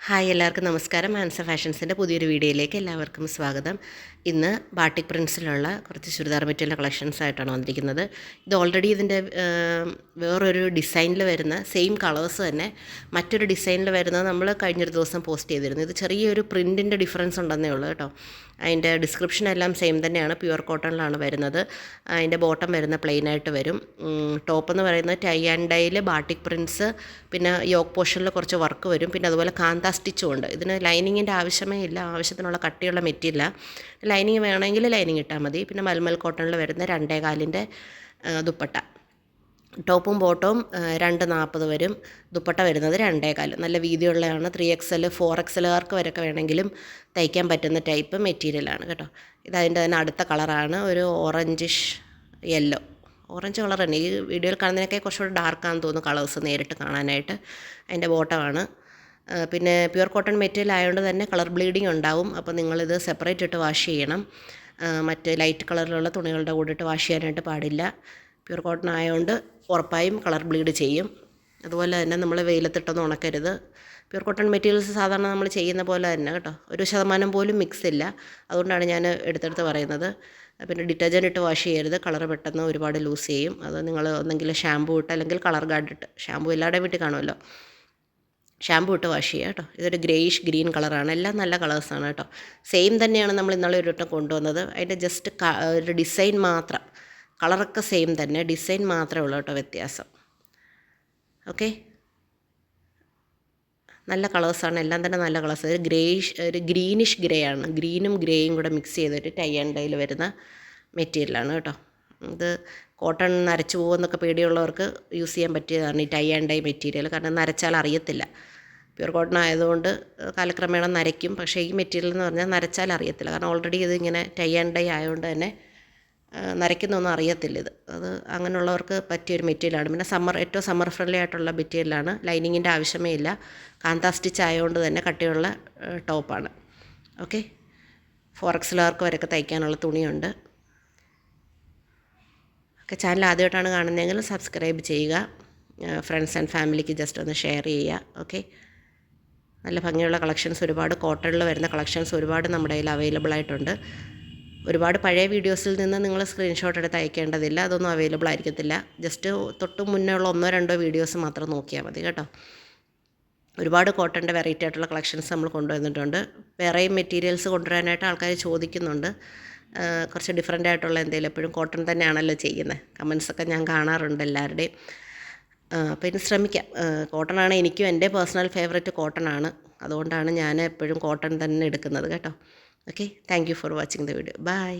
Hi എല്ലാവർക്കും നമസ്കാരം. Answer ഫാഷൻസിൻ്റെ പുതിയൊരു വീഡിയോയിലേക്ക് എല്ലാവർക്കും സ്വാഗതം. ഇന്ന് ബാട്ടിക് പ്രിൻസിലുള്ള കുറച്ച് ചുരിദാർ മെറ്റീരിയൽ കളക്ഷൻസ് ആയിട്ടാണ് വന്നിരിക്കുന്നത്. ഇത് ഓൾറെഡി ഇതിൻ്റെ വേറൊരു ഡിസൈനിൽ വരുന്ന സെയിം കളേഴ്സ് തന്നെ മറ്റൊരു ഡിസൈനിൽ വരുന്നത് നമ്മൾ കഴിഞ്ഞൊരു ദിവസം പോസ്റ്റ് ചെയ്തിരുന്നു. ഇത് ചെറിയൊരു പ്രിൻറ്റിൻ്റെ ഡിഫറൻസ് ഉണ്ടെന്നേ ഉള്ളൂ കേട്ടോ. അതിൻ്റെ ഡിസ്ക്രിപ്ഷൻ എല്ലാം സെയിം തന്നെയാണ്. പ്യുവർ കോട്ടണിലാണ് വരുന്നത്. അതിൻ്റെ ബോട്ടം വരുന്ന പ്ലെയിനായിട്ട് വരും. ടോപ്പ് എന്ന് പറയുന്നത് ടൈ ആൻഡ് ഡൈയിൽ ബാട്ടിക് പ്രിൻസ്, പിന്നെ യോക്ക് പോർഷനിൽ കുറച്ച് വർക്ക് വരും, പിന്നെ അതുപോലെ കാന്ത സ്റ്റിച്ചും ഉണ്ട്. ഇതിന് ലൈനിങ്ങിൻ്റെ ആവശ്യമേ ഇല്ല, ആവശ്യത്തിനുള്ള കട്ടിയുള്ള മെറ്റീരിയൽ. ലൈനിങ് വേണമെങ്കിൽ ലൈനിങ് ഇട്ടാൽ മതി. പിന്നെ മൽമൽ കോട്ടണിൽ വരുന്ന 2.25 ദുപ്പട്ട. ടോപ്പും ബോട്ടവും 2.40 വരും. ദുപ്പട്ട വരുന്നത് 2.25. നല്ല വീതിയുള്ളതാണ്. 3XL 4XLകാർക്ക് വരെയൊക്കെ വേണമെങ്കിലും തയ്ക്കാൻ പറ്റുന്ന ടൈപ്പ് മെറ്റീരിയലാണ് കേട്ടോ. ഇതതിൻ്റെ തന്നെ അടുത്ത കളറാണ്, ഒരു ഓറഞ്ചിഷ് യെല്ലോ. ഓറഞ്ച് കളർ തന്നെ. ഈ വീഡിയോയിൽ കാണുന്നതിനൊക്കെ കുറച്ചുകൂടി ഡാർക്കാണെന്ന് തോന്നുന്നു കളേഴ്സ് നേരിട്ട് കാണാനായിട്ട്. അതിൻ്റെ ബോട്ടമാണ്. പിന്നെ പ്യുവർ കോട്ടൺ മെറ്റീരിയൽ ആയതുകൊണ്ട് തന്നെ കളർ ബ്ലീഡിങ് ഉണ്ടാവും. അപ്പോൾ നിങ്ങളിത് സെപ്പറേറ്റ് ഇട്ട് വാഷ് ചെയ്യണം. മറ്റ് ലൈറ്റ് കളറിലുള്ള തുണികളുടെ കൂടെ ഇട്ട് വാഷ് ചെയ്യാനായിട്ട് പാടില്ല. പ്യുവർ കോട്ടൺ ആയതുകൊണ്ട് ഉറപ്പായും കളർ ബ്ലീഡ് ചെയ്യും. അതുപോലെ തന്നെ നമ്മൾ വെയിലത്തിട്ടൊന്നും ഉണക്കരുത്. പ്യുവർ കോട്ടൺ മെറ്റീരിയൽസ് സാധാരണ നമ്മൾ ചെയ്യുന്ന പോലെ തന്നെ കേട്ടോ. 1% പോലും മിക്സ് ഇല്ല. അതുകൊണ്ടാണ് ഞാൻ എടുത്തെടുത്ത് പറയുന്നത്. പിന്നെ ഡിറ്റർജൻറ്റ് ഇട്ട് വാഷ് ചെയ്യരുത്. കളർ പെട്ടെന്ന് ഒരുപാട് ലൂസ് ചെയ്യും. അത് നിങ്ങൾ ഒന്നെങ്കിൽ ഷാമ്പൂ ഇട്ട് അല്ലെങ്കിൽ കളർ ഗാർഡ് ഇട്ട്, ഷാമ്പൂ എല്ലാവരുടെയും വീട്ടിൽ കാണുമല്ലോ, ഷാമ്പൂ ഇട്ട് വാഷ് ചെയ്യുക കേട്ടോ. ഇതൊരു ഗ്രേയിഷ് ഗ്രീൻ കളറാണ്. എല്ലാം നല്ല കളേഴ്സാണ് കേട്ടോ. സെയിം തന്നെയാണ് നമ്മൾ ഇന്നാളെ ഒരു വട്ടം കൊണ്ടുവന്നത്. അതിൻ്റെ ജസ്റ്റ് ഒരു ഡിസൈൻ മാത്രം. കളറൊക്കെ സെയിം തന്നെ, ഡിസൈൻ മാത്രമേ ഉള്ളൂ കേട്ടോ വ്യത്യാസം. ഓക്കെ, നല്ല കളേഴ്സാണ്. എല്ലാം തന്നെ നല്ല കളേഴ്സ്. ഒരു ഗ്രീനിഷ് ഗ്രേ ആണ്. ഗ്രീനും ഗ്രേയും കൂടെ മിക്സ് ചെയ്തിട്ട് ടൈ ആൻഡ് ഡൈയിൽ വരുന്ന മെറ്റീരിയലാണ് കേട്ടോ. ഇത് കോട്ടൺ നരച്ചു പോകുമെന്നൊക്കെ പേടിയുള്ളവർക്ക് യൂസ് ചെയ്യാൻ പറ്റിയതാണ് ഈ ടൈ ആൻഡ് ഡൈ മെറ്റീരിയൽ. കാരണം നരച്ചാൽ അറിയത്തില്ല. പ്യുവർ കോട്ടൺ ആയതുകൊണ്ട് കാലക്രമേണ നരയ്ക്കും. പക്ഷേ ഈ മെറ്റീരിയൽ എന്ന് പറഞ്ഞാൽ നരച്ചാൽ അറിയത്തില്ല. കാരണം ഓൾറെഡി ഇത് ഇങ്ങനെ ടൈ ആൻഡ് ഡൈ ആയതുകൊണ്ട് തന്നെ നരയ്ക്കുന്നൊന്നും അറിയത്തില്ല ഇത്. അത് അങ്ങനെയുള്ളവർക്ക് പറ്റിയൊരു മെറ്റീരിയലാണ്. പിന്നെ ഏറ്റവും സമ്മർ ഫ്രണ്ട്ലി ആയിട്ടുള്ള മെറ്റീരിയലാണ്. ലൈനിങ്ങിൻ്റെ ആവശ്യമേ ഇല്ല. കാന്ത സ്റ്റിച്ച് ആയതുകൊണ്ട് തന്നെ കട്ടിയുള്ള ടോപ്പാണ്. ഓക്കെ, 4XLകാർക്ക് വരെയൊക്കെ തയ്ക്കാനുള്ള തുണിയുണ്ട്. ഒക്കെ ചാനൽ ആദ്യമായിട്ടാണ് കാണുന്നതെങ്കിൽ സബ്സ്ക്രൈബ് ചെയ്യുക. ഫ്രണ്ട്സ് ആൻഡ് ഫാമിലിക്ക് ജസ്റ്റ് ഒന്ന് ഷെയർ ചെയ്യുക. ഓക്കെ, നല്ല ഭംഗിയുള്ള കളക്ഷൻസ്, ഒരുപാട് കോട്ടണിൽ വരുന്ന കളക്ഷൻസ് ഒരുപാട് നമ്മുടെ കയ്യിൽ അവൈലബിൾ ആയിട്ടുണ്ട്. ഒരുപാട് പഴയ വീഡിയോസിൽ നിന്ന് നിങ്ങൾ സ്ക്രീൻഷോട്ട് എടുത്ത് അയക്കേണ്ടതില്ല. അതൊന്നും അവൈലബിൾ ആയിരിക്കത്തില്ല. ജസ്റ്റ് തൊട്ട് മുന്നേ ഉള്ള 1-2 വീഡിയോസ് മാത്രം നോക്കിയാൽ മതി കേട്ടോ. ഒരുപാട് കോട്ടൻ്റെ വെറൈറ്റി ആയിട്ടുള്ള കളക്ഷൻസ് നമ്മൾ കൊണ്ടുവന്നിട്ടുണ്ട്. വേറെയും മെറ്റീരിയൽസ് കൊണ്ടുവരാനായിട്ട് ആൾക്കാർ ചോദിക്കുന്നുണ്ട്. കുറച്ച് ഡിഫറൻ്റ് ആയിട്ടുള്ള എന്തെങ്കിലും. എപ്പോഴും കോട്ടൺ തന്നെയാണല്ലോ ചെയ്യുന്നത്. കമൻസൊക്കെ ഞാൻ കാണാറുണ്ട് എല്ലാവരുടെയും. അപ്പോൾ ഇനി ശ്രമിക്കാം. കോട്ടണാണ് എനിക്കും എൻ്റെ പേഴ്സണൽ ഫേവറേറ്റ് കോട്ടണാണ്. അതുകൊണ്ടാണ് ഞാൻ എപ്പോഴും കോട്ടൺ തന്നെ എടുക്കുന്നത് കേട്ടോ. Okay, thank you for watching the video. By.